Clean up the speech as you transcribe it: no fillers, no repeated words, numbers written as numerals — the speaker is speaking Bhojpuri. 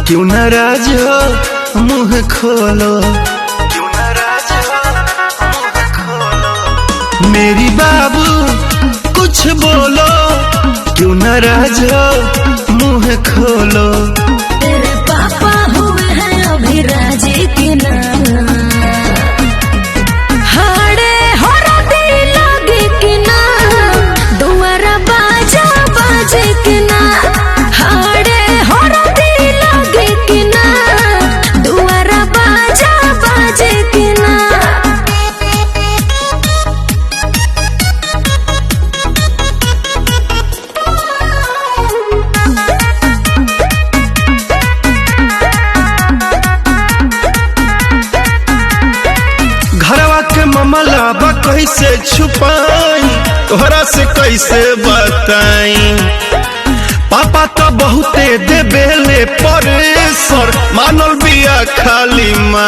क्यों नाराज हो मुँह खोलो, क्यों नाराज हो मुँह खोलो। मेरी बाबू कुछ बोलो, क्यों नाराज हो मुँह खोलो। तेरे पापा हुए हैं अभी राजी के ना, हाड़े हरदी लगे कि ना, दुआरा बाजा बाजे कि ना, हाड़े हरदी लगे कि ना, दुआरा बाजा बाजे कि ना। घरवा के मामला बा कैसे छुपाई, तोहरा से कैसे बताई। पापा तो बहुते देबेले परेशर, मानल बिया खाली मा